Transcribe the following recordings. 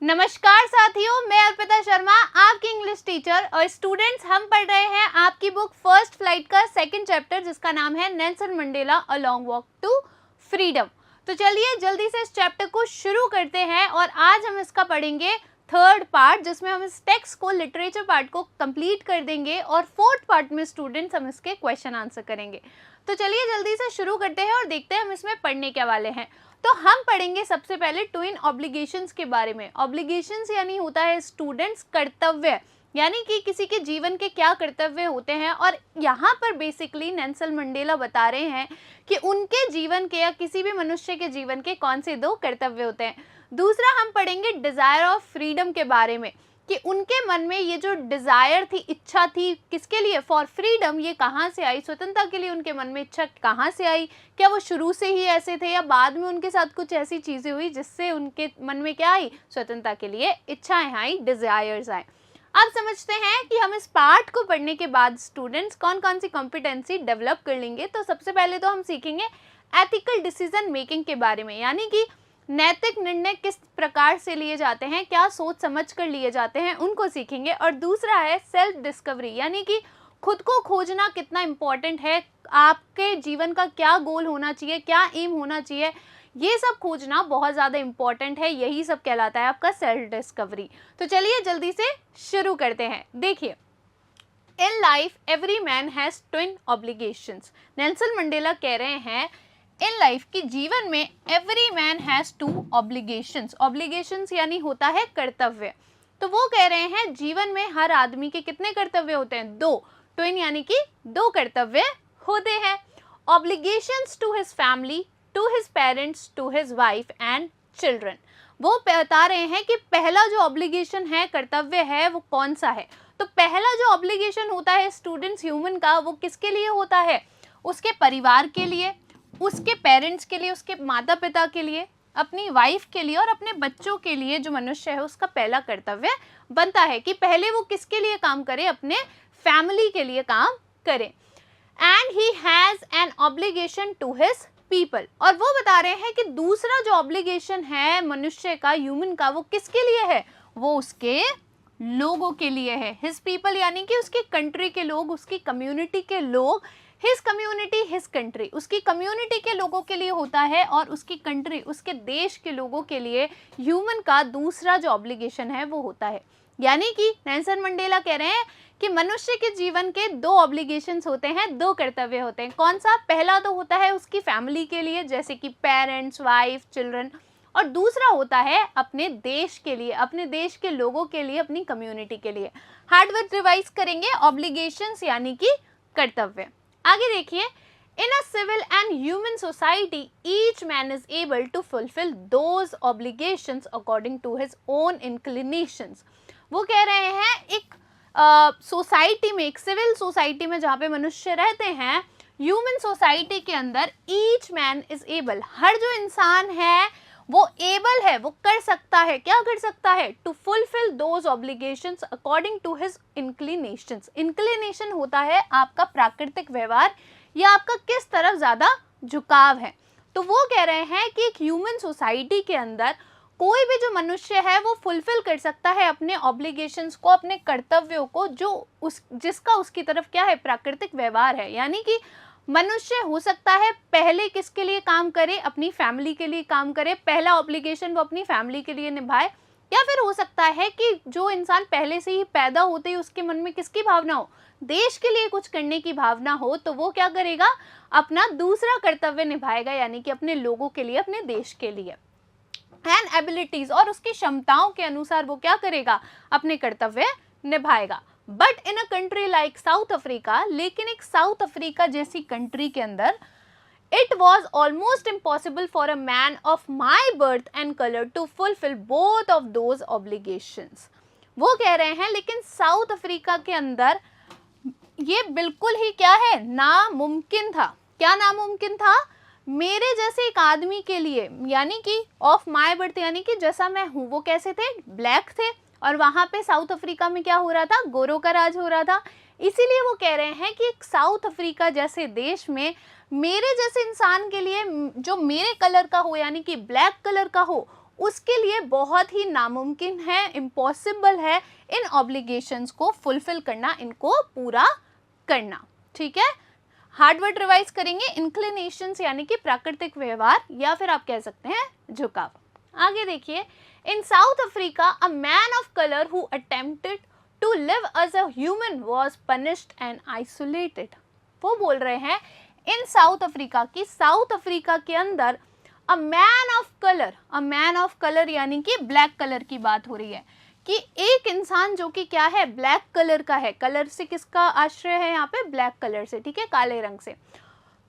नमस्कार साथियों, मैं अर्पिता शर्मा आपकी इंग्लिश टीचर। और स्टूडेंट्स, हम पढ़ रहे हैं आपकी बुक फर्स्ट फ्लाइट का सेकंड चैप्टर, जिसका नाम है Nelson Mandela a long walk to freedom. तो चलिए जल्दी से इस चैप्टर को शुरू करते हैं और आज हम इसका पढ़ेंगे थर्ड पार्ट, जिसमें हम इस टेक्स्ट को, लिटरेचर पार्ट को कंप्लीट कर देंगे और फोर्थ पार्ट में स्टूडेंट्स हम इसके क्वेश्चन आंसर करेंगे। तो चलिए जल्दी से शुरू करते हैं और देखते हैं हम इसमें पढ़ने क्या वाले हैं। तो हम पढ़ेंगे सबसे पहले ट्विन ऑब्लिगेशंस के बारे में। ऑब्लिगेशंस यानी होता है स्टूडेंट्स कर्तव्य, यानी कि किसी के जीवन के क्या कर्तव्य होते हैं। और यहाँ पर बेसिकली नेल्सन मंडेला बता रहे हैं कि उनके जीवन के या किसी भी मनुष्य के जीवन के कौन से दो कर्तव्य होते हैं। दूसरा हम पढ़ेंगे डिजायर ऑफ फ्रीडम के बारे में, कि उनके मन में ये जो डिजायर थी, इच्छा थी, किसके लिए, फॉर फ्रीडम, ये कहाँ से आई, स्वतंत्रता के लिए उनके मन में इच्छा कहाँ से आई। क्या वो शुरू से ही ऐसे थे या बाद में उनके साथ कुछ ऐसी चीजें हुई जिससे उनके मन में क्या आई, स्वतंत्रता के लिए इच्छाएं आई, डिजायर्स आए। अब समझते हैं कि हम इस पार्ट को पढ़ने के बाद स्टूडेंट्स कौन कौन सी कॉम्पिटेंसी डेवलप कर लेंगे। तो सबसे पहले तो हम सीखेंगे एथिकल डिसीजन मेकिंग के बारे में, यानी कि नैतिक निर्णय किस प्रकार से लिए जाते हैं, क्या सोच समझ कर लिए जाते हैं, उनको सीखेंगे। और दूसरा है सेल्फ डिस्कवरी, यानी कि खुद को खोजना कितना इम्पोर्टेंट है, आपके जीवन का क्या गोल होना चाहिए, क्या एम होना चाहिए, ये सब खोजना बहुत ज़्यादा इम्पॉर्टेंट है। यही सब कहलाता है आपका सेल्फ डिस्कवरी। तो चलिए जल्दी से शुरू करते हैं। देखिए, in life every man has twin obligations. Nelson Mandela कह रहे हैं इन लाइफ की जीवन में every man has two obligations. Obligations यानी होता है कर्तव्य। तो वो कह रहे हैं जीवन में हर आदमी के कितने कर्तव्य होते हैं, दो। ट्विन यानी कि दो कर्तव्य होते हैं। Obligations to his family, to his parents, to his wife and children. वो बता रहे हैं कि पहला जो ऑब्लिगेशन है, कर्तव्य है, वो कौन सा है। तो पहला जो ऑब्लिगेशन होता है स्टूडेंट्स ह्यूमन का, वो किसके लिए होता है, उसके परिवार के लिए, उसके पेरेंट्स के लिए, उसके माता पिता के लिए, अपनी वाइफ के लिए और अपने बच्चों के लिए। जो मनुष्य है उसका पहला कर्तव्य बनता है कि पहले वो किसके लिए काम करे, अपने फैमिली के लिए काम करे। And he has an obligation to his people. और वो बता रहे हैं कि दूसरा जो ऑब्लिगेशन है मनुष्य का, ह्यूमन का, वो किसके लिए है, वो उसके लोगों के लिए है। हिज पीपल यानी कि उसकी कंट्री के लोग, उसकी कम्युनिटी के लोग। हिज कम्युनिटी हिज कंट्री, उसकी कम्युनिटी के लोगों के लिए होता है और उसकी कंट्री, उसके देश के लोगों के लिए ह्यूमन का दूसरा जो ऑब्लिगेशन है वो होता है। यानी कि नेल्सन मंडेला कह रहे हैं कि मनुष्य के जीवन के दो ऑब्लिगेशंस होते हैं, दो कर्तव्य होते हैं। कौन सा, पहला तो होता है उसकी फैमिली के लिए, जैसे कि पेरेंट्स, वाइफ, चिल्ड्रन। और दूसरा होता है अपने देश के लिए, अपने देश के लोगों के लिए, अपनी कम्युनिटी के लिए। हार्डवर्क रिवाइज करेंगे, ऑब्लिगेशंस यानी कि कर्तव्य। आगे देखिए, in a civil and human society each man is able to fulfil those obligations according to his own inclinations. वो कह रहे हैं एक सोसाइटी में, एक सिविल सोसाइटी में जहाँ पे मनुष्य रहते हैं, ह्यूमन सोसाइटी के अंदर ईच मैन इज एबल, हर जो इंसान है वो एबल है, वो कर सकता है, क्या कर सकता है, to fulfil those obligations according to his inclinations. Inclination होता है आपका प्राकृतिक व्यवहार या आपका किस तरफ ज़्यादा झुकाव है। तो वो कह रहे हैं कि एक ह्यूमन सोसाइटी के अंदर कोई भी जो मनुष्य है वो फुलफिल कर सकता है अपने ऑब्लिगेशंस को, अपने कर्तव्यों को, जो जिसका उसकी तरफ क्या है, प्राकृतिक व्यवहार है। यानी कि मनुष्य हो सकता है पहले किसके लिए काम करे, अपनी फैमिली के लिए काम करे, पहला ऑब्लिगेशन वो अपनी फैमिली के लिए निभाए। या फिर हो सकता है कि जो इंसान पहले से ही पैदा होते ही उसके मन में किसकी भावना हो, देश के लिए कुछ करने की भावना हो, तो वो क्या करेगा, अपना दूसरा कर्तव्य निभाएगा, यानी कि अपने लोगों के लिए, अपने देश के लिए। एंड एबिलिटीज, और उसकी क्षमताओं के अनुसार वो क्या करेगा, अपने कर्तव्य निभाएगा। But in a country like South Africa, लेकिन एक साउथ अफ्रीका जैसी कंट्री के अंदर, it was almost impossible for a man of my birth and colour to fulfil both of those obligations. वो कह रहे हैं लेकिन साउथ अफ्रीका के अंदर ये बिल्कुल ही क्या है, नामुमकिन था। क्या नामुमकिन था, मेरे जैसे एक आदमी के लिए, यानी कि ऑफ माई बर्थ यानी कि जैसा मैं हूँ, वो कैसे थे, ब्लैक थे। और वहाँ पे साउथ अफ्रीका में क्या हो रहा था, गोरों का राज हो रहा था। इसीलिए वो कह रहे हैं कि एक साउथ अफ्रीका जैसे देश में मेरे जैसे इंसान के लिए, जो मेरे कलर का हो यानी कि ब्लैक कलर का हो, उसके लिए बहुत ही नामुमकिन है, इम्पॉसिबल है इन ऑब्लिगेशंस को फुलफिल करना, इनको पूरा करना। ठीक है, हार्ड वर्ड रिवाइज करेंगे, इंक्लिनेशंस यानी कि प्राकृतिक व्यवहार या फिर आप कह सकते हैं झुकाव। आगे देखिए, in South Africa a man of colour who attempted to live as a human was punished and isolated. वो बोल रहे हैं इन साउथ अफ्रीका की, साउथ अफ्रीका के अंदर अ मैन ऑफ कलर यानी कि ब्लैक कलर की बात हो रही है कि एक इंसान जो कि क्या है, ब्लैक कलर का है। कलर से किसका आश्रय है यहाँ पे, ब्लैक कलर से, ठीक है, काले रंग से।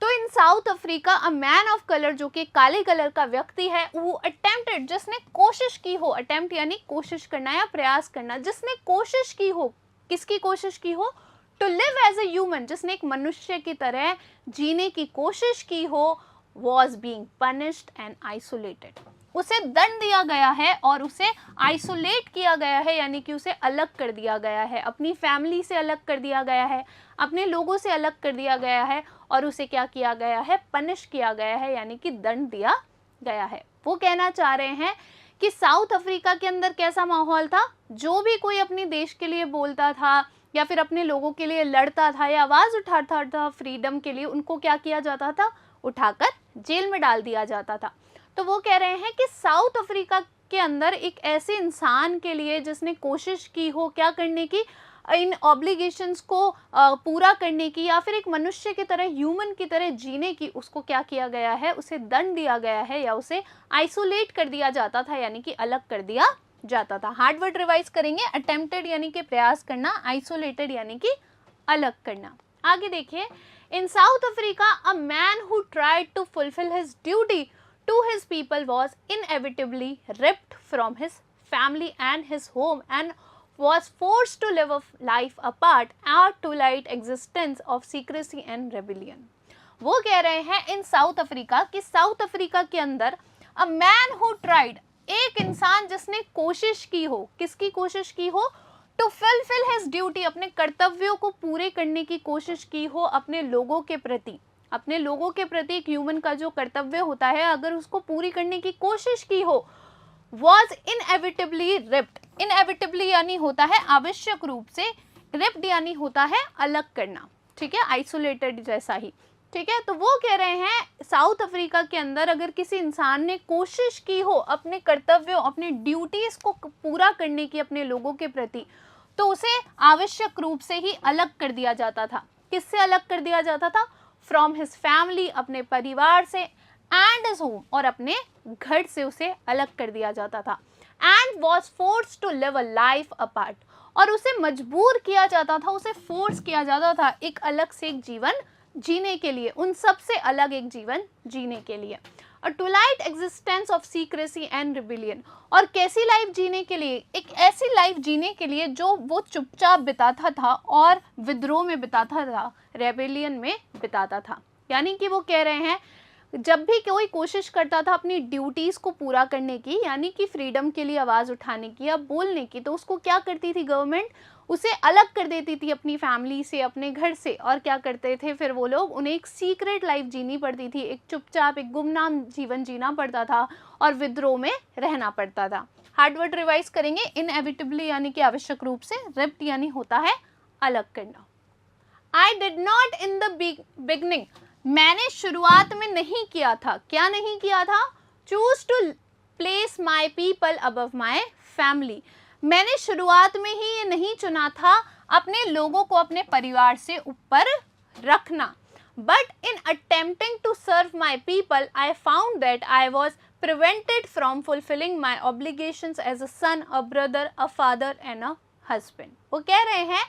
तो in South Africa a man of colour जो कि काले कलर का व्यक्ति है, वो अटेम्प्टेड, जिसने कोशिश की हो, अटेम्प्ट यानी कोशिश करना या प्रयास करना, जिसने कोशिश की हो, किसकी कोशिश की हो, to live as a human, जिसने एक मनुष्य की तरह जीने की कोशिश की हो, was being punished and isolated. उसे दंड दिया गया है और उसे आइसोलेट किया गया है, यानी कि उसे अलग कर दिया गया है, अपनी फैमिली से अलग कर दिया गया है, अपने लोगों से अलग कर दिया गया है, और उसे क्या किया गया है, पनिश किया गया है, यानी कि दंड दिया गया है। वो कहना चाह रहे हैं कि साउथ अफ्रीका के अंदर कैसा माहौल था, जो भी कोई अपने देश के लिए बोलता था या फिर अपने लोगों के लिए लड़ता था या आवाज़ उठाता था फ्रीडम के लिए, उनको क्या किया जाता था, उठाकर जेल में डाल दिया जाता था। तो वो कह रहे हैं कि साउथ अफ्रीका के अंदर एक ऐसे इंसान के लिए जिसने कोशिश की हो क्या करने की, इन ऑब्लिगेशंस को पूरा करने की, या फिर एक मनुष्य की तरह, ह्यूमन की तरह जीने की, उसको क्या किया गया है, उसे दंड दिया गया है या उसे आइसोलेट कर दिया जाता था, यानी कि अलग कर दिया जाता था। हार्ड वर्ड रिवाइज करेंगे, अटेम्प्टेड यानी कि प्रयास करना, आइसोलेटेड यानी कि अलग करना। आगे देखिए, in South Africa a man who tried to fulfil his duty to his people was inevitably ripped from his family and his home and was forced to live a life apart, a twilight existence of secrecy and rebellion. वो कह रहे हैं in South Africa कि south Africa के अंदर a man who tried, एक इंसान जिसने कोशिश की हो, किसकी कोशिश की हो, to fulfill his duty, अपने कर्तव्यों को पूरे करने की कोशिश की हो अपने लोगों के प्रति, अपने लोगों के प्रति एक ह्यूमन का जो कर्तव्य होता है, अगर उसको पूरी करने की कोशिश की हो, was inevitably ripped, inevitably यानी होता है आवश्यक रूप से, ripped यानी होता है अलग करना, ठीक है, आइसोलेटेड जैसा ही, ठीक है। तो वो कह रहे हैं साउथ अफ्रीका के अंदर अगर किसी इंसान ने कोशिश की हो अपने कर्तव्यों, अपने ड्यूटीज को पूरा करने की अपने लोगों के प्रति, तो उसे आवश्यक रूप से ही अलग कर दिया जाता था। किससे अलग कर दिया जाता था, फ्रॉम हिज फैमिली, अपने परिवार से, एंड हिज होम, और अपने घर से उसे अलग कर दिया जाता था, and was force to live a life apart, और उसे मजबूर किया जाता था, उसे फोर्स किया जाता था एक अलग से एक जीवन जीने के लिए, उन सब से अलग एक जीवन जीने के लिए। A twilight existence of secrecy and rebellion, और कैसी लाइफ जीने के लिए, एक ऐसी लाइफ जीने के लिए जो वो चुपचाप बिताता था और विद्रोह में बिताता था, रेबेलियन में बिताता था। यानी कि वो कह रहे हैं जब भी कोई कोशिश करता था अपनी ड्यूटीज़ को पूरा करने की, यानी कि फ्रीडम के लिए आवाज़ उठाने की या बोलने की, तो उसको क्या करती थी गवर्नमेंट, उसे अलग कर देती थी अपनी फैमिली से, अपने घर से, और क्या करते थे फिर वो लोग, उन्हें एक सीक्रेट लाइफ जीनी पड़ती थी, एक चुपचाप एक गुमनाम जीवन जीना पड़ता था और विद्रोह में रहना पड़ता था। हार्ड वर्ड रिवाइज करेंगे, इनएविटेबली यानी कि आवश्यक रूप से, रिप्ट यानी होता है अलग करना। I did not in the beginning, मैंने शुरुआत में नहीं किया था, क्या नहीं किया था, choose to place my people above my family, मैंने शुरुआत में ही ये नहीं चुना था अपने लोगों को अपने परिवार से ऊपर रखना, but in attempting to serve my people I found that I was prevented from fulfilling my obligations as a son, a brother, a father and a husband. वो कह रहे हैं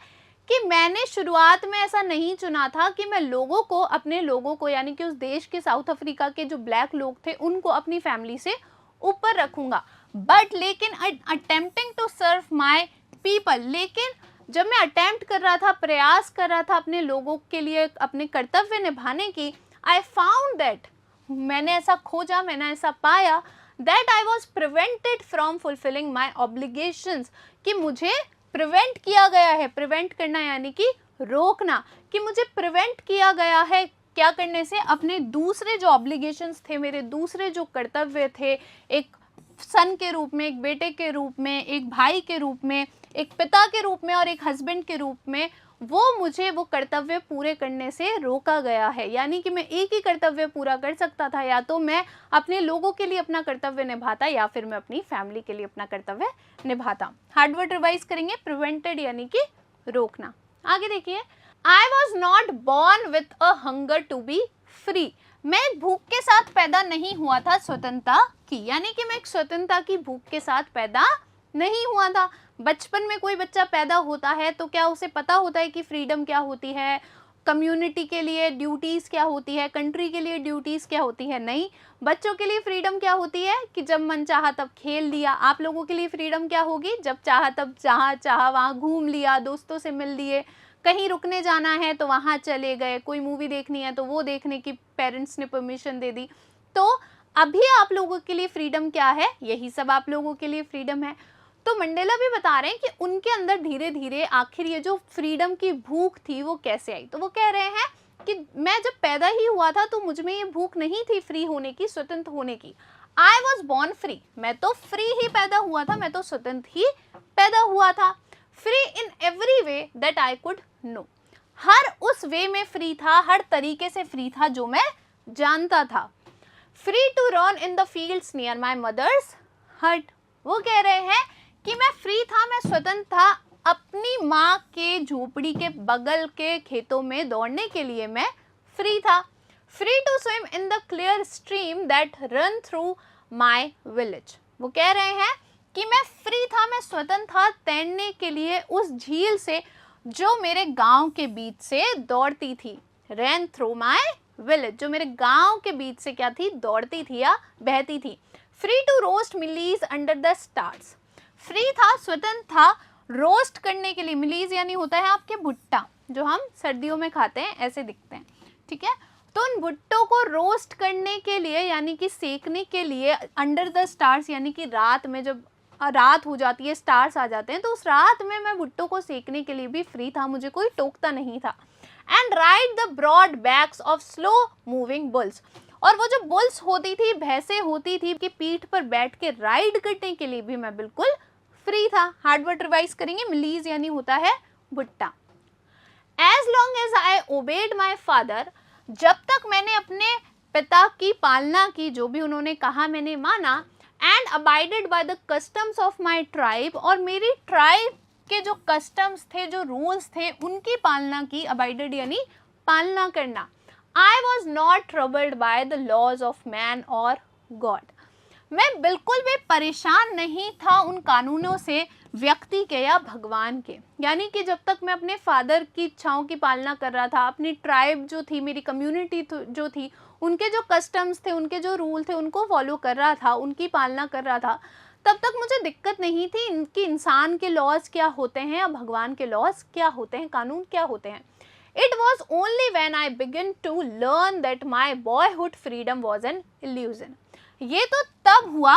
कि मैंने शुरुआत में ऐसा नहीं चुना था कि मैं लोगों को, अपने लोगों को, यानी कि उस देश के साउथ अफ्रीका के जो ब्लैक लोग थे उनको अपनी फैमिली से ऊपर रखूंगा, बट लेकिन attempting to serve my people, लेकिन जब मैं अटेम्प्ट कर रहा था, प्रयास कर रहा था अपने लोगों के लिए अपने कर्तव्य निभाने की, आई फाउंड दैट, मैंने ऐसा खोजा, मैंने ऐसा पाया, that I was prevented from fulfilling my obligations, कि मुझे प्रिवेंट किया गया है, प्रिवेंट करना यानी कि रोकना, कि मुझे प्रिवेंट किया गया है क्या करने से, अपने दूसरे जो ऑब्लिगेशंस थे, मेरे दूसरे जो कर्तव्य थे, एक सन के रूप में, एक बेटे के रूप में, एक भाई के रूप में, एक पिता के रूप में और एक हस्बैंड के रूप में मुझे वो कर्तव्य पूरे करने से रोका गया है। यानी कि मैं एक ही कर्तव्य पूरा कर सकता था, या तो मैं अपने लोगों के लिए अपना कर्तव्य निभाता या फिर मैं अपनी फैमिली के लिए अपना कर्तव्य निभाता। हार्ड वर्ड रिवाइज करेंगे, प्रिवेंटेड यानी कि रोकना। आगे देखिए, I was not born with a hunger to be free. मैं एक भूख के साथ पैदा नहीं हुआ था स्वतंत्रता की, यानी कि मैं एक स्वतंत्रता की भूख के साथ पैदा नहीं हुआ था। बचपन में कोई बच्चा पैदा होता है तो क्या उसे पता होता है कि फ्रीडम क्या होती है, कम्युनिटी के लिए ड्यूटीज़ क्या होती है, कंट्री के लिए ड्यूटीज़ क्या होती है? नहीं। बच्चों के लिए फ्रीडम क्या होती है कि जब मन चाहा तब खेल लिया। आप लोगों के लिए फ्रीडम क्या होगी? जब चाहा तब जहाँ चाहा वहाँ घूम लिया, दोस्तों से मिल लिए, कहीं रुकने जाना है तो वहाँ चले गए, कोई मूवी देखनी है तो वो देखने की पेरेंट्स ने परमिशन दे दी। तो अभी आप लोगों के लिए फ्रीडम क्या है? यही सब आप लोगों के लिए फ्रीडम है। तो मंडेला भी बता रहे हैं कि उनके अंदर धीरे धीरे आखिर ये जो फ्रीडम की भूख थी वो कैसे आई। तो वो कह रहे हैं कि मैं जब पैदा ही हुआ था तो मुझ में ये भूख नहीं थी फ्री होने की, स्वतंत्र होने की। आई वॉज बॉर्न फ्री, मैं तो फ्री ही पैदा हुआ था, मैं तो स्वतंत्र ही पैदा हुआ था। Free in every way that I could know, हर उस वे में फ्री था, हर तरीके से फ्री था जो मैं जानता था। Free to run in the fields near my mother's hut, वो कह रहे हैं कि मैं फ्री था, मैं स्वतंत्र था, अपनी माँ के झोपड़ी के बगल के खेतों में दौड़ने के लिए मैं फ्री था। Free to swim in the clear stream that run through my village, वो कह रहे हैं कि मैं फ्री था, मैं स्वतंत्र था तैरने के लिए उस झील से जो मेरे गांव के बीच से दौड़ती थी। रन थ्रू माई विलेज, जो मेरे गांव के बीच से क्या थी? दौड़ती थी या बहती थी। Free to roast mealies under the stars, free था, स्वतंत्र था रोस्ट करने के लिए। मिलीज यानी होता है आपके भुट्टा, जो हम सर्दियों में खाते हैं, ऐसे दिखते हैं, ठीक है। तो उन भुट्टों को रोस्ट करने के लिए यानी कि सेकने के लिए अंडर द स्टार्स, यानी कि रात में जब रात हो जाती है, स्टार्स आ जाते हैं, तो उस रात में मैं भुट्टों को सेकने के लिए भी फ्री था, मुझे कोई टोकता नहीं था। And ride the broad backs of slow moving bulls, और वो जो बुल्स होती थी, भैंसे होती थी, कि पीठ पर बैठ के राइड करने के लिए भी मैं बिल्कुल फ्री था। हार्ड वर्ड रिवाइज करेंगे, मिलीज यानी होता है भुट्टा। As long as I obeyed my father, जब तक मैंने अपने पिता की पालना की, जो भी उन्होंने कहा मैंने माना। And abided by the customs of my tribe, और मेरी ट्राइब के जो कस्टम्स थे, जो रूल्स थे, उनकी पालना की। अबाइडेड यानी पालना करना। I was not troubled by the laws of man और गॉड, मैं बिल्कुल भी परेशान नहीं था उन कानूनों से, व्यक्ति के या भगवान के। यानी कि जब तक मैं अपने फादर की इच्छाओं की पालना कर रहा था, अपनी ट्राइब जो थी, मेरी कम्युनिटी जो थी, उनके जो कस्टम्स थे, उनके जो रूल थे, उनको फॉलो कर रहा था, उनकी पालना कर रहा था, तब तक मुझे दिक्कत नहीं थी इनकी इंसान के लॉज क्या होते हैं या भगवान के लॉज क्या होते हैं, कानून क्या होते हैं। It was only when I began to learn that my boyhood freedom was an illusion. ये तो तब हुआ,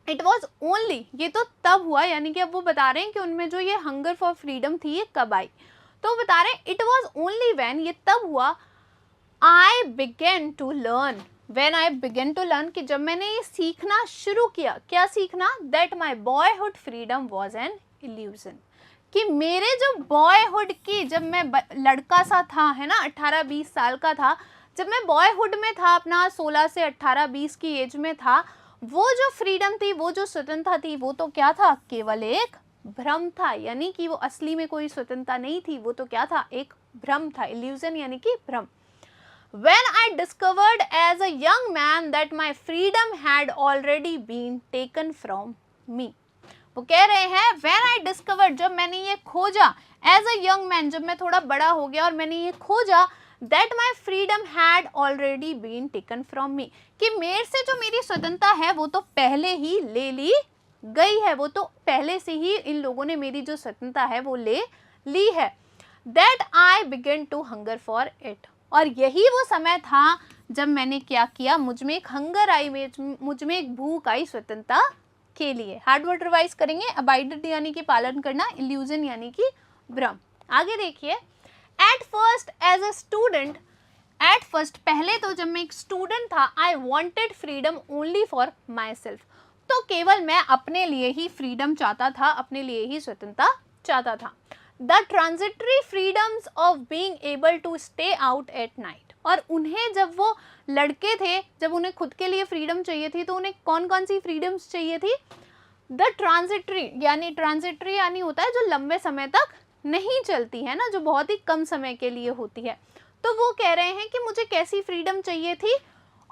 it was only, ये तो तब हुआ, यानी कि अब वो बता रहे हैं कि उनमें जो ये हंगर फॉर फ्रीडम थी ये कब आई। तो वो बता रहे हैं it was only when, ये तब हुआ, I began to learn, when I began to learn, कि जब मैंने ये सीखना शुरू किया। क्या सीखना? That my boyhood freedom was an illusion, कि मेरे जो बॉयहुड की, जब मैं लड़का सा था, है ना, 18-20 साल का था, जब मैं बॉयहुड में था, अपना 16 से 18-20 की एज में था, वो जो फ्रीडम थी, वो जो स्वतंत्रता थी, वो तो क्या था? केवल एक भ्रम था। यानी कि वो असली में कोई स्वतंत्रता नहीं थी, वो तो क्या था? एक भ्रम था। इल्यूजन यानी कि भ्रम। When I discovered as a young man that my freedom had already been taken from me, वो कह रहे हैं when I discovered, जब मैंने ये खोजा, as a young man, जब मैं थोड़ा बड़ा हो गया और मैंने ये खोजा, that my freedom had already been taken from me, कि मेरे से जो मेरी स्वतंत्रता है वो तो पहले ही ले ली गई है, वो तो पहले से ही इन लोगों ने मेरी जो स्वतंत्रता है वो ले ली है। that I began to hunger for it, और यही वो समय था जब मैंने क्या किया, मुझ में एक हंगर आई, मुझ में एक भूख आई स्वतंत्रता के लिए। हार्ड वर्ड रिवाइज करेंगे, अबाइडेड यानी कि पालन करना, इल्यूजन यानी कि भ्रम। आगे देखिए, at first as a student, at first पहले तो जब मैं एक स्टूडेंट था, I wanted freedom only for myself, तो केवल मैं अपने लिए ही फ्रीडम चाहता था, अपने लिए ही स्वतंत्रता चाहता था। The transitory freedoms of being able to stay out at night. और उन्हें जब वो लड़के थे, जब उन्हें खुद के लिए फ्रीडम चाहिए थी, तो उन्हें कौन कौन सी फ्रीडम्स चाहिए थी? द ट्रांजिटरी यानी होता है जो लंबे समय तक नहीं चलती है ना, जो बहुत ही कम समय के लिए होती है। तो वो कह रहे हैं कि मुझे कैसी फ्रीडम चाहिए थी?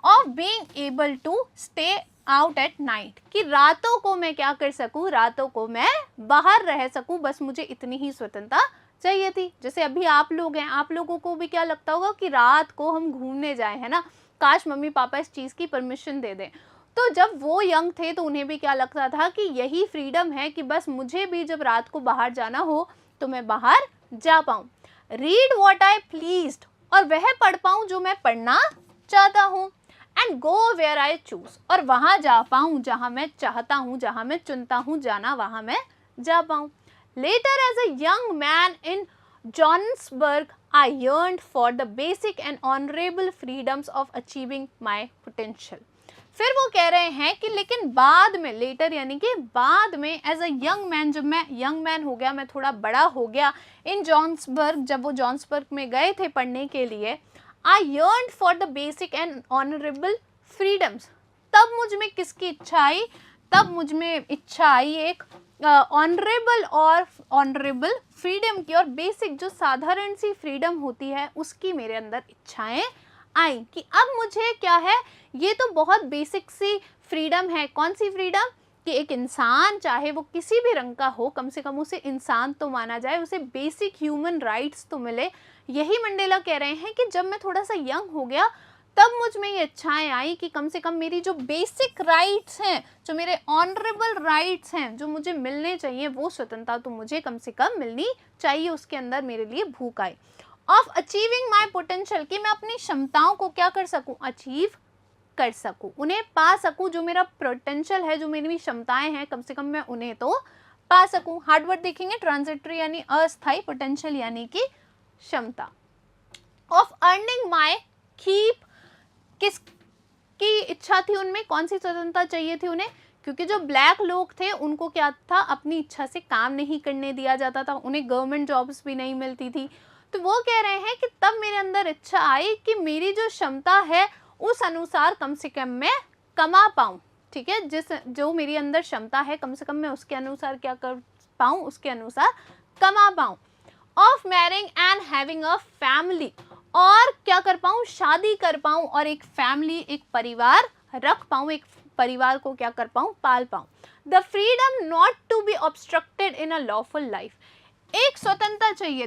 Of being able to stay out at night, कि रातों को मैं क्या कर सकूं, रातों को मैं बाहर रह सकूं, बस मुझे इतनी ही स्वतंत्रता चाहिए थी। जैसे अभी आप लोग हैं, आप लोगों को भी क्या लगता होगा कि रात को हम घूमने जाए, है ना, काश मम्मी पापा इस चीज़ की परमिशन दे दें। तो जब वो यंग थे तो उन्हें भी क्या लगता था कि यही फ्रीडम है कि बस मुझे भी जब रात को बाहर जाना हो तो मैं बाहर जा पाऊँ, रीड वॉट आई प्लीज्ड, और वह पढ़ पाऊँ जो मैं पढ़ना चाहता हूँ, and go where I choose, और वहाँ जा पाऊँ जहाँ मैं चाहता हूँ, जहाँ मैं चुनता हूँ जाना, वहाँ मैं जा पाऊँ। Later as a young man in Johannesburg, I yearned for the basic and honorable freedoms of achieving my potential. फिर वो कह रहे हैं कि लेकिन बाद में, लेटर यानी कि बाद में, एज अ यंग मैन, जब मैं यंग मैन हो गया, मैं थोड़ा बड़ा हो गया, इन जॉन्सबर्ग, जब वो जॉन्सबर्ग में गए थे पढ़ने के लिए, आई yearned for the basic and honourable freedoms, तब मुझ में किसकी इच्छा आई? तब मुझ में इच्छा आई एक ऑनरेबल फ्रीडम की, और बेसिक जो साधारण सी फ्रीडम होती है उसकी मेरे अंदर इच्छाएं आई कि अब मुझे क्या है, ये तो बहुत बेसिक सी फ्रीडम है। कौन सी फ्रीडम? कि एक इंसान चाहे वो किसी भी रंग का हो, कम से कम उसे इंसान तो माना जाए, उसे बेसिक ह्यूमन राइट्स तो मिले। यही मंडेला कह रहे हैं कि जब मैं थोड़ा सा यंग हो गया तब मुझ में ये इच्छाएं आई कि कम से कम मेरी जो बेसिक राइट्स हैं, जो मेरे ऑनरेबल राइट्स हैं, जो मुझे मिलने चाहिए, वो स्वतंत्रता तो मुझे कम से कम मिलनी चाहिए, उसके अंदर मेरे लिए भूख आई। ऑफ अचीविंग माई पोटेंशियल, कि मैं अपनी क्षमताओं को क्या कर सकूं, अचीव कर सकूं, उन्हें पा सकूं, जो मेरा पोटेंशियल है, जो मेरी क्षमताएं हैं, कम से कम मैं उन्हें तो पा सकूं। हार्ड वर्ड देखेंगे, ट्रांजिटरी यानी अस्थायी, पोटेंशियल यानी कि क्षमता। ऑफ अर्निंग माई कीप, किसकी इच्छा थी उनमें, कौन सी स्वतंत्रता चाहिए थी उन्हें? क्योंकि जो ब्लैक लोग थे उनको क्या था, अपनी इच्छा से काम नहीं करने दिया जाता था, उन्हें गवर्नमेंट जॉब्स भी नहीं मिलती थी। तो वो कह रहे हैं कि तब मेरे अंदर इच्छा आई कि मेरी जो क्षमता है उस अनुसार कम से कम मैं कमा पाऊँ, ठीक है, जो मेरी अंदर क्षमता है कम से कम मैं उसके अनुसार क्या कर पाऊँ, उसके अनुसार कमा पाऊँ। Of marrying and having a family, और क्या कर पाऊँ, शादी कर पाऊँ और एक फैमिली, एक परिवार रख पाऊँ, एक परिवार को क्या कर पाऊँ, पाल पाऊँ। The freedom not to be obstructed in a lawful life, एक स्वतंत्रता चाहिए,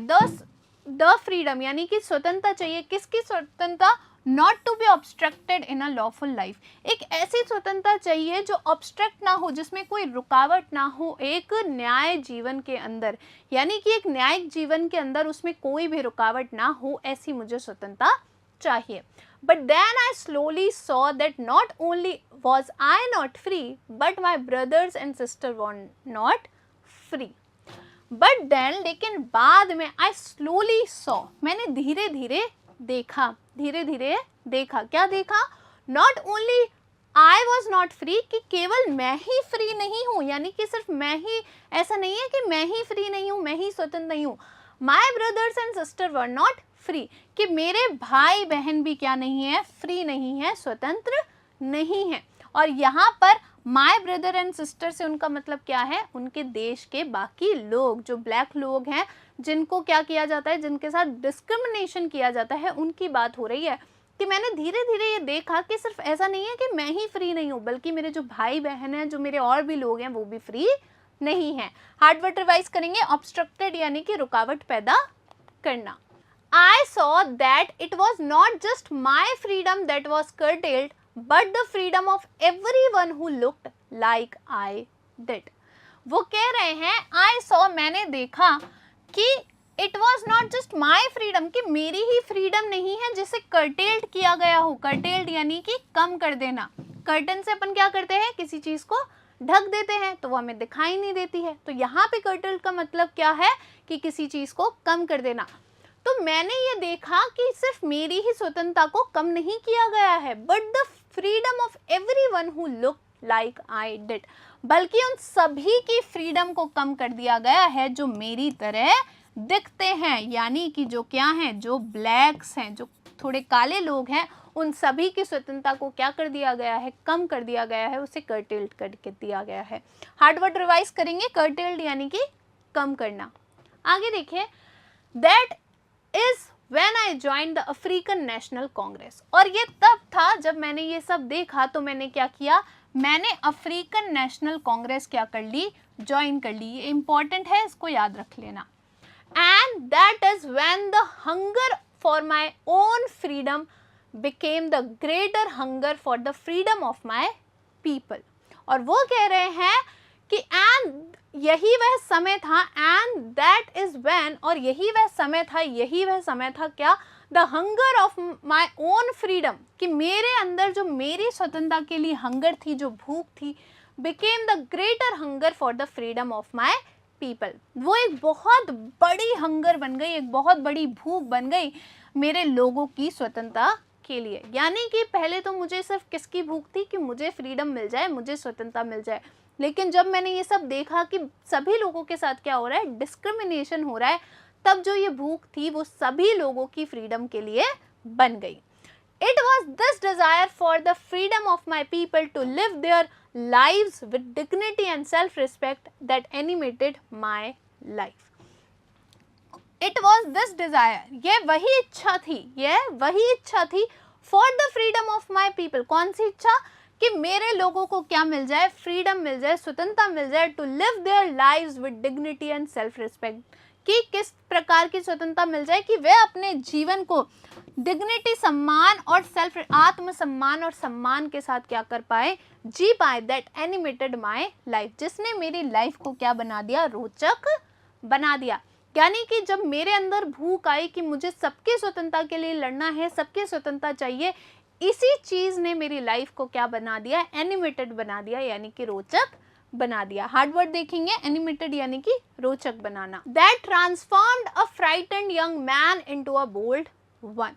द फ्रीडम यानी कि स्वतंत्रता चाहिए, किसकी स्वतंत्रता? Not to be obstructed in a lawful life, एक ऐसी स्वतंत्रता चाहिए जो ऑब्स्ट्रक्ट ना हो, जिसमें कोई रुकावट ना हो, एक न्याय जीवन के अंदर, यानी कि एक न्यायिक जीवन के अंदर उसमें कोई भी रुकावट ना हो, ऐसी मुझे स्वतंत्रता चाहिए। But then I slowly saw that not only was I not free but my brothers and sister were not free. But then, लेकिन बाद में, आई स्लोली सॉ, मैंने धीरे धीरे देखा, क्या देखा? Not only I was not free, कि केवल मैं ही फ्री नहीं हूँ, यानी कि सिर्फ मैं ही, ऐसा नहीं है कि मैं ही फ्री नहीं हूँ, मैं ही स्वतंत्र नहीं हूँ। My brothers and sister were not free, कि मेरे भाई बहन भी क्या नहीं है, फ्री नहीं है, स्वतंत्र नहीं है। और यहाँ पर माई ब्रदर एंड सिस्टर से उनका मतलब क्या है? उनके देश के बाकी लोग, जो ब्लैक लोग हैं, जिनको क्या किया जाता है, जिनके साथ डिस्क्रिमिनेशन किया जाता है, उनकी बात हो रही है। कि मैंने धीरे धीरे ये देखा कि सिर्फ ऐसा नहीं है कि मैं ही फ्री नहीं हूँ, बल्कि मेरे जो भाई बहन हैं, जो मेरे और भी लोग हैं, वो भी फ्री नहीं है। हार्ड वर्ड रिवाइज करेंगे, ऑब्स्ट्रक्टेड यानी कि रुकावट पैदा करना। I saw that it was not just my freedom that was curtailed, but the freedom of everyone who looked like I did. वो कह रहे हैं I saw, मैंने देखा कि it was not just my freedom, कि मेरी ही freedom नहीं है जिसे curtailed किया गया हो। curtailed यानी कि कम कर देना। कर्टन से अपन क्या करते हैं, किसी चीज़ को ढक देते हैं तो वो हमें दिखाई नहीं देती है। तो यहाँ पे curtailed का मतलब क्या है कि किसी चीज़ को कम कर देना। तो मैंने ये देखा कि सिर्फ मेरी ही स्वतंत्रता को कम नहीं किया गया है, but the freedom of everyone who look like I did, बल्कि उन सभी की फ्रीडम को कम कर दिया गया है जो मेरी तरह दिखते हैं, यानी कि जो क्या हैं, जो ब्लैक्स हैं, जो थोड़े काले लोग हैं, उन सभी की स्वतंत्रता को क्या कर दिया गया है, कम कर दिया गया है, उसे कर्टेल्ड करके दिया गया है। हार्ड वर्ड रिवाइज करेंगे, कर्टेल्ड यानी कि कम करना। आगे देखिए, that is when I join the African National Congress, और ये तब था जब मैंने ये सब देखा तो मैंने क्या किया, मैंने अफ्रीकन नेशनल कांग्रेस क्या कर ली, ज्वाइन कर ली। ये इंपॉर्टेंट है, इसको याद रख लेना। And that is when the hunger for my own freedom became the greater hunger for the freedom of my people। और वो कह रहे हैं कि and यही वह समय था, and that is when, और यही वह समय था, यही वह समय था क्या, the hunger of my own freedom, कि मेरे अंदर जो मेरी स्वतंत्रता के लिए हंगर थी, जो भूख थी, became the greater hunger for the freedom of my people। वो एक बहुत बड़ी हंगर बन गई, एक बहुत बड़ी भूख बन गई मेरे लोगों की स्वतंत्रता के लिए। यानी कि पहले तो मुझे सिर्फ किसकी भूख थी कि मुझे फ्रीडम मिल जाए, मुझे स्वतंत्रता मिल जाए, लेकिन जब मैंने ये सब देखा कि सभी लोगों के साथ क्या हो रहा है, डिस्क्रिमिनेशन हो रहा है, तब जो ये भूख थी वो सभी लोगों की फ्रीडम के लिए बन गई। It was this desire for the freedom of my people to live their lives with dignity and self-respect that animated my life। It was this desire, ये वही इच्छा थी, ये वही इच्छा थी for the freedom of my people। कौन सी इच्छा, कि मेरे लोगों को क्या मिल जाए, फ्रीडम मिल जाए, स्वतंत्रता मिल जाए, to live their lives with dignity and self respect, कि किस प्रकार की स्वतंत्रता मिल जाए कि वे अपने जीवन को डिग्निटी, सम्मान और सेल्फ, आत्मसम्मान और सम्मान के साथ क्या कर पाए, जी पाए। दैट एनिमेटेड माई लाइफ, जिसने मेरी लाइफ को क्या बना दिया, रोचक बना दिया। यानी कि जब मेरे अंदर भूख आई कि मुझे सबकी स्वतंत्रता के लिए लड़ना है, सबकी स्वतंत्रता चाहिए, इसी चीज ने मेरी लाइफ को क्या बना दिया, एनिमेटेड बना दिया, यानी कि रोचक बना दिया। हार्ड वर्ड देखेंगे, एनिमेटेड यानी कि रोचक बनाना। That transformed a frightened young man into a bold one,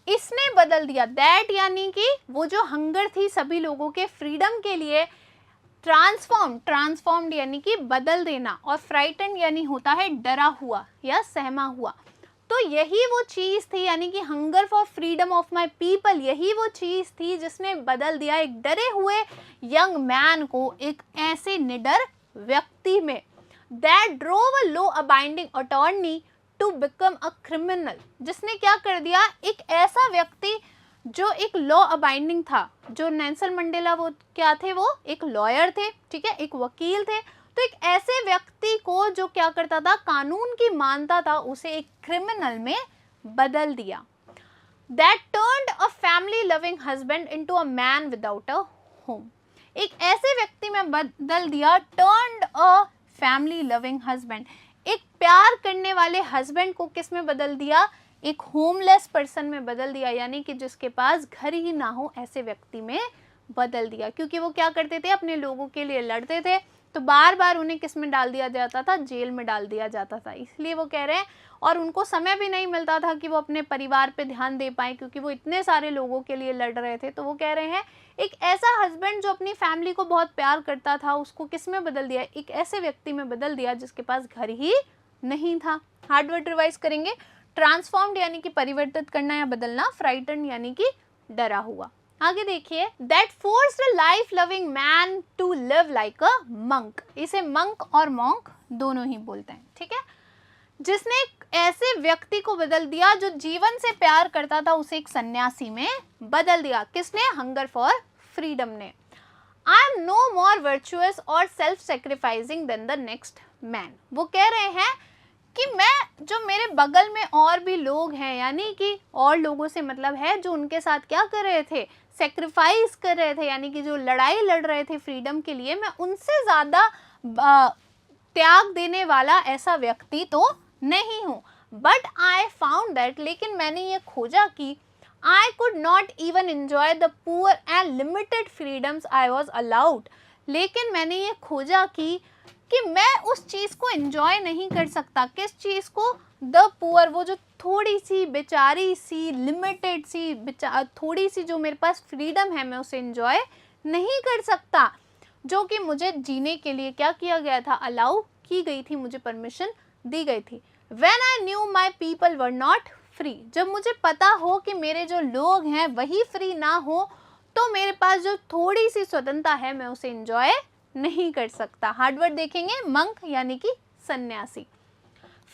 इसने बदल दिया। दैट यानी कि वो जो हंगर थी सभी लोगों के फ्रीडम के लिए, ट्रांसफॉर्म्ड यानी कि बदल देना, और फ्राइटेंड यानी होता है डरा हुआ या सहमा हुआ। तो यही वो चीज थी, यानी कि hunger for freedom of my people, यही वो चीज थी जिसने बदल दिया एक डरे हुए यंग मैन को एक ऐसे निडर व्यक्ति में। That drove a law abiding attorney to become a criminal, जिसने क्या कर दिया, एक ऐसा व्यक्ति जो एक लॉ अबाइंडिंग था, जो नेल्सन मंडेला वो क्या थे, वो एक लॉयर थे, ठीक है, एक वकील थे। तो एक ऐसे व्यक्ति को जो क्या करता था, कानून की मानता था, उसे एक क्रिमिनल में बदल दिया। That turned a family loving husband into a man without a home, एक ऐसे व्यक्ति में बदल दिया, turned a family loving husband, एक प्यार करने वाले हस्बैंड को किस में बदल दिया, एक होमलेस पर्सन में बदल दिया, यानी कि जिसके पास घर ही ना हो, ऐसे व्यक्ति में बदल दिया। क्योंकि वो क्या करते थे, अपने लोगों के लिए लड़ते थे, तो बार बार उन्हें किस में डाल दिया जाता था, जेल में डाल दिया जाता था। इसलिए वो कह रहे हैं, और उनको समय भी नहीं मिलता था कि वो अपने परिवार पे ध्यान दे पाए, क्योंकि वो इतने सारे लोगों के लिए लड़ रहे थे। तो वो कह रहे हैं एक ऐसा हस्बैंड जो अपनी फैमिली को बहुत प्यार करता था, उसको किस में बदल दिया, एक ऐसे व्यक्ति में बदल दिया जिसके पास घर ही नहीं था। हार्ड वर्ड रिवाइज करेंगे, ट्रांसफॉर्म्ड यानी कि परिवर्तित करना या बदलना, फ्राइटन यानी कि डरा हुआ। आगे देखिए, that forced a life loving man to live like a monk, इसे मंक और मॉन्क दोनों ही बोलते हैं, ठीक है, जिसने ऐसे व्यक्ति को बदल दिया जो जीवन से प्यार करता था, उसे एक सन्यासी में बदल दिया। किसने, हंगर फॉर फ्रीडम ने। I am no more virtuous और self sacrificing than the next man, वो कह रहे हैं कि मैं, जो मेरे बगल में और भी लोग हैं, यानी कि और लोगों से मतलब है जो उनके साथ क्या कर रहे थे, सेक्रीफाइस कर रहे थे, यानी कि जो लड़ाई लड़ रहे थे फ्रीडम के लिए, मैं उनसे ज़्यादा त्याग देने वाला ऐसा व्यक्ति तो नहीं हूँ। बट आई फाउंड दैट, लेकिन मैंने ये खोजा कि I could not even enjoy the poor and limited freedoms I was allowed, लेकिन मैंने ये खोजा कि मैं उस चीज़ को एंजॉय नहीं कर सकता। किस चीज़ को, द पुअर, वो जो थोड़ी सी बेचारी सी लिमिटेड सी थोड़ी सी जो मेरे पास फ्रीडम है, मैं उसे एंजॉय नहीं कर सकता, जो कि मुझे जीने के लिए क्या किया गया था, अलाउ की गई थी, मुझे परमिशन दी गई थी। When I knew my people were not free, जब मुझे पता हो कि मेरे जो लोग हैं वही फ्री ना हो, तो मेरे पास जो थोड़ी सी स्वतंत्रता है मैं उसे एंजॉय नहीं कर सकता। हार्ड वर्ड देखेंगे, मंक यानी कि सन्यासी।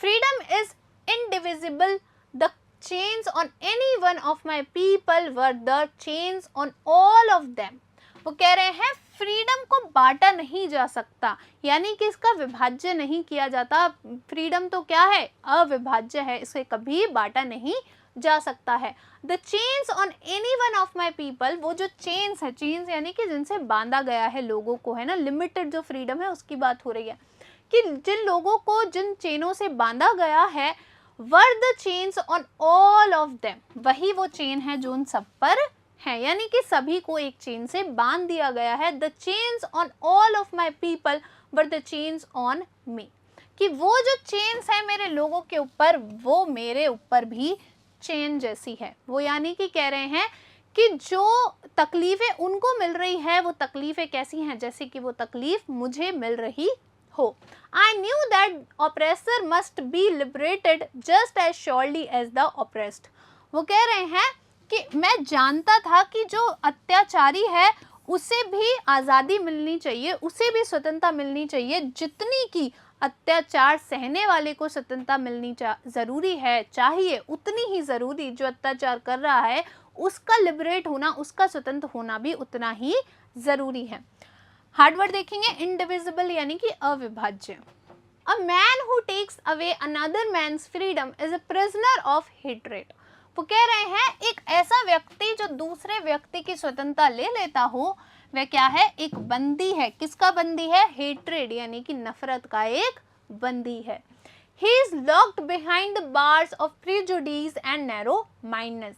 Freedom is indivisible, the chains on any one of my people were the chains on all of them। वो कह रहे हैं फ्रीडम को बांटा नहीं जा सकता, यानी कि इसका विभाज्य नहीं किया जाता। फ्रीडम तो क्या है, अविभाज्य है, इसे कभी बांटा नहीं जा सकता है। The chains on any one of my people, वो जो चेन्स है, चेन्स यानी कि जिनसे बांधा गया है लोगों को, है ना, लिमिटेड जो फ्रीडम है उसकी बात हो रही है, कि जिन लोगों को जिन चेनों से बांधा गया है, were the chains on all of them, वही वो चेन है जो उन सब पर है, यानी कि सभी को एक चेन से बांध दिया गया है। The chains on all of my people were the chains on me, कि वो जो चेन्स है मेरे लोगों के ऊपर, वो मेरे ऊपर भी चेन जैसी है। वो यानी कि कह रहे हैं कि जो तकलीफें उनको मिल रही है वो तकलीफें कैसी हैं, जैसे कि वो तकलीफ मुझे मिल रही हो। I knew that oppressor must be liberated just as surely as the oppressed। वो कह रहे हैं कि मैं जानता था कि जो अत्याचारी है उसे भी आज़ादी मिलनी चाहिए, उसे भी स्वतंत्रता मिलनी चाहिए, जितनी की अत्याचार सहने वाले को स्वतंत्रता मिलनी ज़रूरी है, चाहिए, उतनी ही ज़रूरी जो अत्याचार कर रहा है उसका लिबरेट होना, उसका स्वतंत्र होना भी उतना ही ज़रूरी है। हार्ड वर्ड देखेंगे, इनडिविजिबल यानी कि अविभाज्य। A man who takes away another man's freedom is a prisoner of hatred. वो कह रहे हैं एक ऐसा व्यक्ति जो दूसरे व्यक्ति की स्वतंत्रता ले लेता हो, वह क्या है, एक बंदी है। किसका बंदी है, हेट्रेड यानी कि नफरत का एक बंदी है। He is locked behind the bars of prejudice and narrow mindness.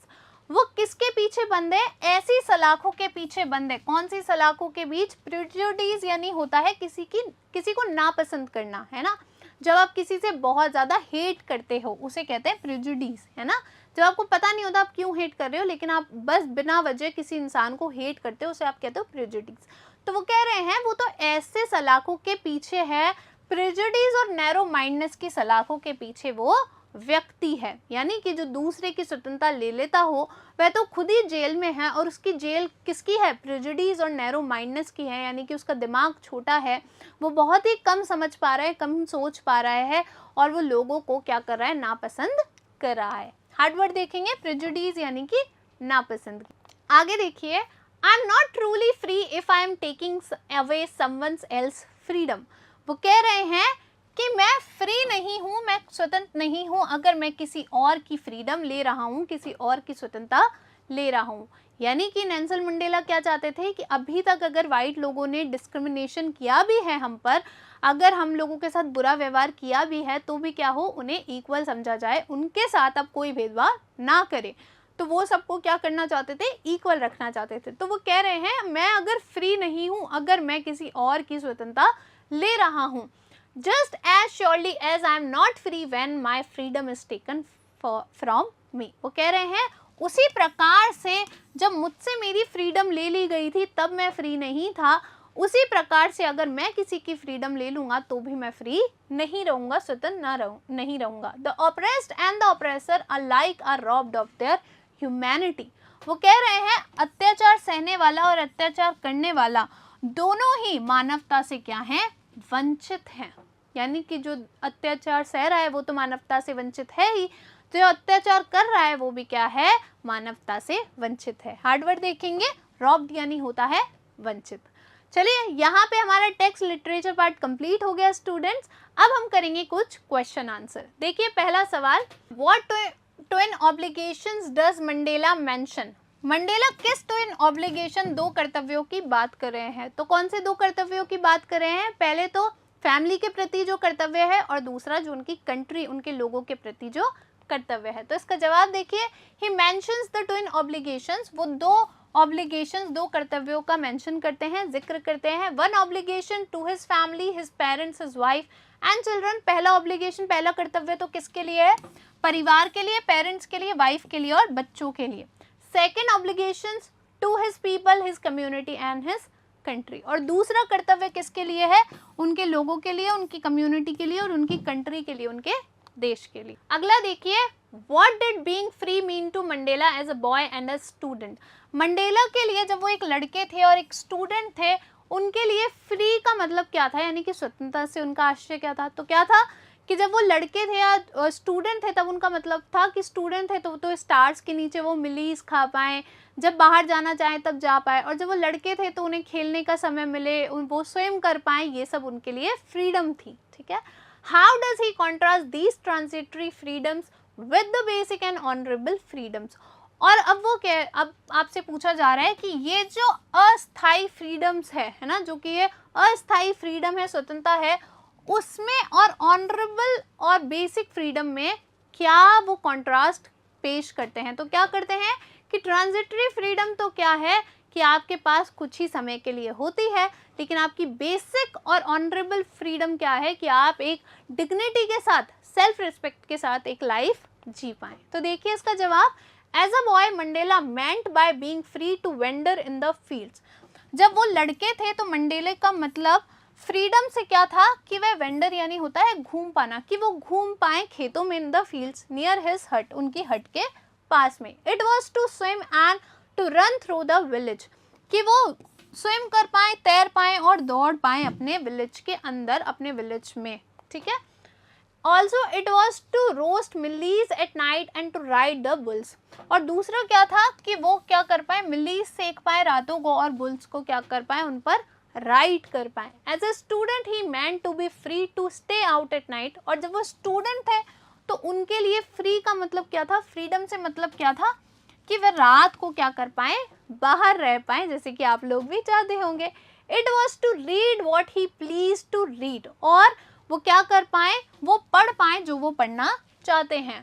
वो किसके पीछे बंद है, ऐसी सलाखों के पीछे बंद है। कौन सी सलाखों के बीच, प्रिजुडिस यानी होता है किसी को नापसंद करना, है ना, जब आप किसी से बहुत ज़्यादा हेट करते हो उसे कहते हैं प्रिजुडिस, है ना। जब आपको पता नहीं होता आप क्यों हेट कर रहे हो, लेकिन आप बस बिना वजह किसी इंसान को हेट करते हो, उसे आप कहते हो प्रिजुडिस। तो वो कह रहे हैं वो तो ऐसे सलाखों के पीछे है, प्रिजुडिस और नैरो माइंडनेस की सलाखों के पीछे वो व्यक्ति है, यानी कि जो दूसरे की स्वतंत्रता ले लेता हो वह तो खुद ही जेल में है, और उसकी जेल किसकी है, प्रेजुडिस और नैरो माइंडनेस की है, यानी कि उसका दिमाग छोटा है, वो बहुत ही कम समझ पा रहा है, कम सोच पा रहा है, और वो लोगों को क्या कर रहा है, नापसंद कर रहा है। हार्ड वर्ड देखेंगे, प्रेजुडिस यानी कि नापसंद। आगे देखिए, I am not truly free if I am taking away someone else freedom. वो कह रहे हैं कि मैं फ्री नहीं हूँ, मैं स्वतंत्र नहीं हूँ अगर मैं किसी और की फ्रीडम ले रहा हूँ, किसी और की स्वतंत्रता ले रहा हूँ। यानी कि नेल्सन मंडेला क्या चाहते थे कि अभी तक अगर वाइट लोगों ने डिस्क्रिमिनेशन किया भी है हम पर, अगर हम लोगों के साथ बुरा व्यवहार किया भी है, तो भी क्या हो, उन्हें इक्वल समझा जाए, उनके साथ अब कोई भेदभाव ना करे। तो वो सबको क्या करना चाहते थे, इक्वल रखना चाहते थे। तो वो कह रहे हैं मैं अगर फ्री नहीं हूँ अगर मैं किसी और की स्वतंत्रता ले रहा हूँ, just as surely as I am not free when my freedom is taken from me। वो कह रहे हैं उसी प्रकार से जब मुझसे मेरी फ्रीडम ले ली गई थी तब मैं फ्री नहीं था, उसी प्रकार से अगर मैं किसी की फ्रीडम ले लूँगा तो भी मैं फ्री नहीं रहूँगा, स्वतंत्र नहीं रहूँगा। The oppressed and the oppressor alike are robbed of their humanity। वो कह रहे हैं अत्याचार सहने वाला और अत्याचार करने वाला दोनों ही मानवता से क्या है, वंचित हैं। यानी कि जो अत्याचार सह रहा है वो तो मानवता से वंचित है ही, जो अत्याचार कर रहा है वो भी क्या है, मानवता से वंचित है। हार्डवर्ड देखेंगे, रॉब्ड यानी होता है वंचित। चलिए यहाँ पे हमारा टेक्स्ट लिटरेचर पार्ट कंप्लीट हो गया स्टूडेंट्स। अब हम करेंगे कुछ क्वेश्चन आंसर। देखिए पहला सवाल, what twin obligations does Mandela mention. Mandela किस ट्विन ऑब्लिगेशन, दो कर्तव्यों की बात कर रहे हैं। तो कौन से दो कर्तव्यों की बात कर रहे हैं, पहले तो फैमिली के प्रति जो कर्तव्य है, और दूसरा जो उनकी कंट्री, उनके लोगों के प्रति जो कर्तव्य है। तो इसका जवाब देखिए, ही मेंशंस द ट्विन ऑब्लिगेशंस, वो दो ऑब्लिगेशंस, दो कर्तव्यों का मेंशन करते हैं, जिक्र करते हैं। One obligation to his family, his parents, his wife and children. पहला ऑब्लिगेशन, पहला कर्तव्य तो किसके लिए है, परिवार के लिए, पेरेंट्स के लिए, वाइफ के लिए और बच्चों के लिए। Second obligations to his people, his community and his country. और दूसरा कर्तव्य किसके लिए है? उनके लोगों के लिए, उनकी कम्युनिटी के लिए और उनकी कंट्री के लिए, उनके देश के लिए। अगला देखिए, what did being free mean to Mandela as a boy and a student. Mandela के लिए जब वो एक लड़के थे और एक स्टूडेंट थे, उनके लिए फ्री का मतलब क्या था, यानी कि स्वतंत्रता से उनका आशय क्या था? तो क्या था कि जब वो लड़के थे या स्टूडेंट थे तब उनका मतलब था कि स्टूडेंट थे तो स्टार्स के नीचे वो मिलीज खा पाएँ, जब बाहर जाना चाहें तब जा पाए, और जब वो लड़के थे तो उन्हें खेलने का समय मिले, वो स्वयं कर पाएँ, ये सब उनके लिए फ्रीडम थी। ठीक है। How does he contrast these transitory freedoms with the basic and honourable freedoms. और अब वो क्या, अब आपसे पूछा जा रहा है कि ये जो अस्थाई फ्रीडम्स है ना, जो कि ये अस्थाई फ्रीडम है, स्वतंत्रता है, उसमें और ऑनरेबल और बेसिक फ्रीडम में क्या वो कॉन्ट्रास्ट पेश करते हैं। तो क्या करते हैं कि ट्रांजिटरी फ्रीडम तो क्या है कि आपके पास कुछ ही समय के लिए होती है, लेकिन आपकी बेसिक और ऑनरेबल फ्रीडम क्या है कि आप एक डिग्निटी के साथ, सेल्फ रिस्पेक्ट के साथ एक लाइफ जी पाएं। तो देखिए इसका जवाब, as a boy Mandela meant by being free to wander in the fields. जब वो लड़के थे तो मंडेले का मतलब फ्रीडम से क्या था कि वह वेंडर यानी होता है घूम पाना, कि वो घूम पाए खेतों में, in the fields near his hut, उनकी हट के पास में। It was to swim and to run through the village, कि वो स्विम कर पाए, तैर पाए और दौड़ पाए अपने विलेज के अंदर, अपने विलेज में। ठीक है। Also it was to roast mealies at night and to ride the bulls. और दूसरा क्या था कि वो क्या कर पाए, मिलीज सेक पाए रातों को और बुल्स को क्या कर पाए, उन पर राइड कर पाए। As a student he meant to be free to stay out at night. और जब वो स्टूडेंट थे तो उनके लिए फ्री का मतलब क्या था, फ्रीडम से मतलब क्या था कि वह रात को क्या कर पाए, बाहर रह पाए, जैसे कि आप लोग भी चाहते होंगे। It was to read what he please to read. और वो क्या कर पाए, वो पढ़ पाए जो वो पढ़ना चाहते हैं।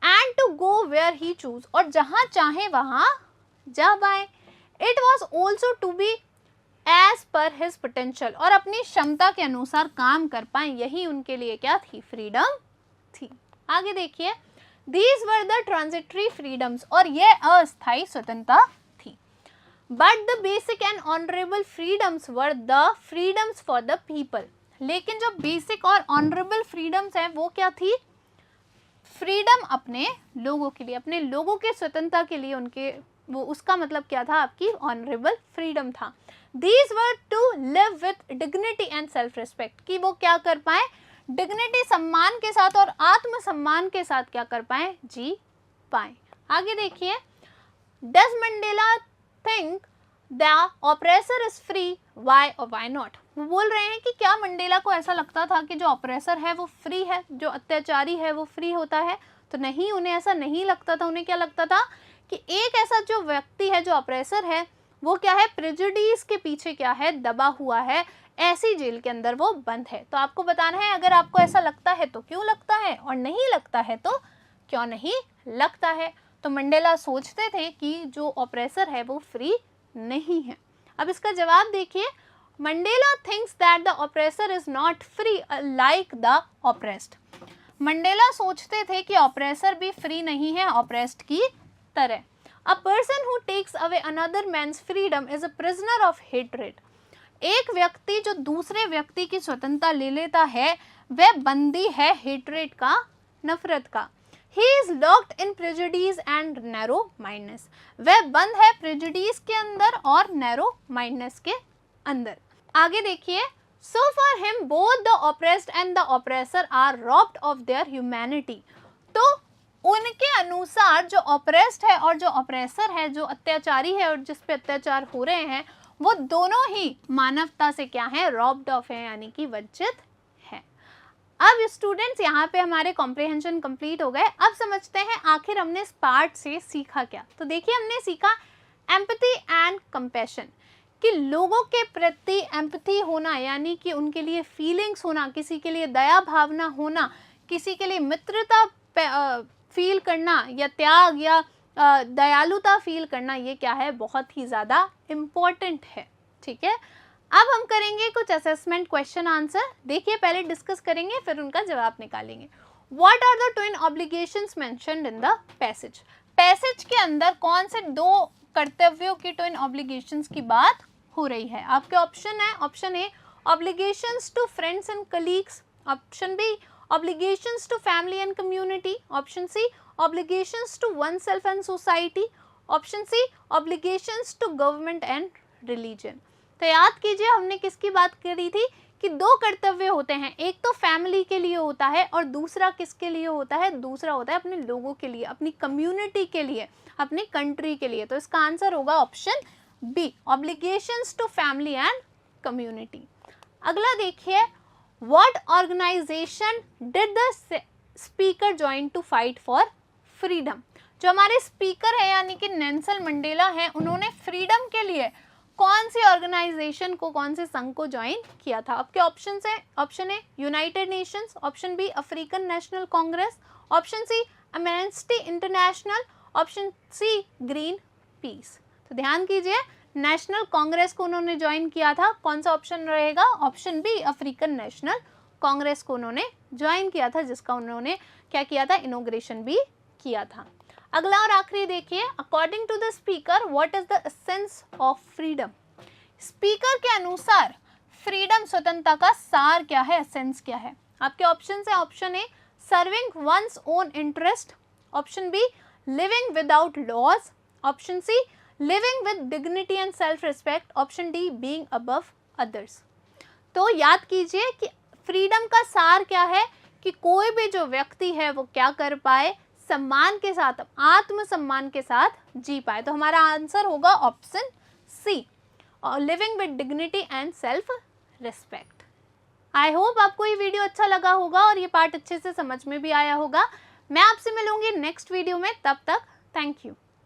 And to go where he choose, और जहाँ चाहे वहाँ जा पाए। It was also to be as per his potential, और अपनी क्षमता के अनुसार काम कर पाए, यही उनके लिए क्या थी, फ्रीडम थी। आगे देखिए, these were the transitory freedoms, और ये अस्थायी स्वतंत्रता थी। But the basic and honourable freedoms were the freedoms for the people. लेकिन जो बेसिक और ऑनरेबल फ्रीडम्स है वो क्या थी, फ्रीडम अपने लोगों के लिए, अपने लोगों के स्वतंत्रता के लिए, उनके वो, उसका मतलब क्या था, आपकी ऑनरेबल फ्रीडम था। These were to live with dignity and self respect, कि वो क्या कर पाए, डिग्निटी, सम्मान के साथ और आत्मसम्मान के साथ क्या कर पाए, जी पाए। आगे देखिए, does Mandela think the oppressor is free, why और वाई नॉट। वो बोल रहे हैं कि क्या मंडेला को ऐसा लगता था कि जो ऑपरेसर है वो फ्री है, जो अत्याचारी है वो फ्री होता है? तो नहीं, उन्हें ऐसा नहीं लगता था। उन्हें क्या लगता था कि एक ऐसा जो व्यक्ति है, जो ऑपरेसर है, वो क्या है, प्रेजुडिस के पीछे क्या है, दबा हुआ है, ऐसी जेल के अंदर वो बंद है। तो आपको बताना है, अगर आपको ऐसा लगता है तो क्यों लगता है, और नहीं लगता है तो क्यों नहीं लगता है। तो मंडेला सोचते थे कि जो ऑपरेसर है वो फ्री नहीं है। अब इसका जवाब देखिए, Mandela thinks that the oppressor is not free like the oppressed. Mandela सोचते थे कि ऑपरेसर भी फ्री नहीं है ऑपरेस्ड की तरह। A person who takes away another man's freedom is a prisoner of hatred. एक व्यक्ति जो दूसरे व्यक्ति की स्वतंत्रता ले लेता है वह बंदी है हेट्रेड का, नफरत का। He is locked in prejudice and narrow mindedness. वह बंद है प्रेजुडिस के अंदर और नैरो माइंडनेस के अंदर। आगे देखिए, so for him both the oppressed and the oppressor are robbed of their humanity. तो उनके अनुसार जो ऑपरेस्ड है और जो ऑपरेसर है, जो अत्याचारी है और जिस पे अत्याचार हो रहे हैं, वो दोनों ही मानवता से क्या है, रॉब्ड ऑफ है, यानी कि वंचित है। अब स्टूडेंट्स यहाँ पे हमारे कॉम्प्रिहेंशन कंप्लीट हो गए। अब समझते हैं आखिर हमने इस पार्ट से सीखा क्या। तो देखिए, हमने सीखा एम्पैथी एंड कंपैशन, कि लोगों के प्रति एम्पैथी होना, यानी कि उनके लिए फीलिंग्स होना, किसी के लिए दया भावना होना, किसी के लिए मित्रता फील करना, या त्याग या दयालुता फील करना, ये क्या है, बहुत ही ज़्यादा इम्पोर्टेंट है। ठीक है। अब हम करेंगे कुछ असेसमेंट क्वेश्चन आंसर। देखिए, पहले डिस्कस करेंगे फिर उनका जवाब निकालेंगे। What are the twin obligations mentioned in the passage? Passage के अंदर कौन से दो कर्तव्यों की ट्विन ऑब्लिगेशंस की बात हो रही है? आपके ऑप्शन है, option A obligations to friends and colleagues, option B obligations to family and community, option C obligations to oneself and society, option C obligations to government and religion. तो याद कीजिए हमने किसकी बात करी थी कि दो कर्तव्य होते हैं, एक तो फैमिली के लिए होता है और दूसरा किसके लिए होता है? दूसरा होता है अपने लोगों के लिए, अपनी कम्युनिटी के लिए, अपनी कंट्री के लिए। तो इसका आंसर होगा option B, obligations to family and community. अगला देखिए, what organisation did the speaker join to fight for freedom? जो हमारे स्पीकर है यानी कि नेल्सन मंडेला हैं, उन्होंने फ्रीडम के लिए कौन सी ऑर्गेनाइजेशन को, कौन से संघ को ज्वाइन किया था? आपके ऑप्शन है, option A United Nations, option B African National Congress, option C Amnesty International, option C Greenpeace. तो ध्यान कीजिए, नेशनल कांग्रेस को उन्होंने ज्वाइन किया था। कौन सा ऑप्शन रहेगा? Option B African National Congress को उन्होंने ज्वाइन किया था, जिसका उन्होंने क्या किया था? इनॉग्रेशन भी किया था। अगला और आखिरी देखिए, according to the speaker what is the essence of freedom? Speaker के अनुसार फ्रीडम, स्वतंत्रता का सार क्या है, एसेंस क्या है? आपके ऑप्शन है, option A serving one's own interest, option B living without laws, option C living with dignity and self respect, option D being above others. तो याद कीजिए कि फ्रीडम का सार क्या है कि कोई भी जो व्यक्ति है वो क्या कर पाए? सम्मान के साथ, आत्मसम्मान के साथ जी पाए। तो हमारा आंसर होगा option C, living with dignity and self respect. I hope आपको ये वीडियो अच्छा लगा होगा और ये पार्ट अच्छे से समझ में भी आया होगा। मैं आपसे मिलूंगी नेक्स्ट वीडियो में, तब तक थैंक यू।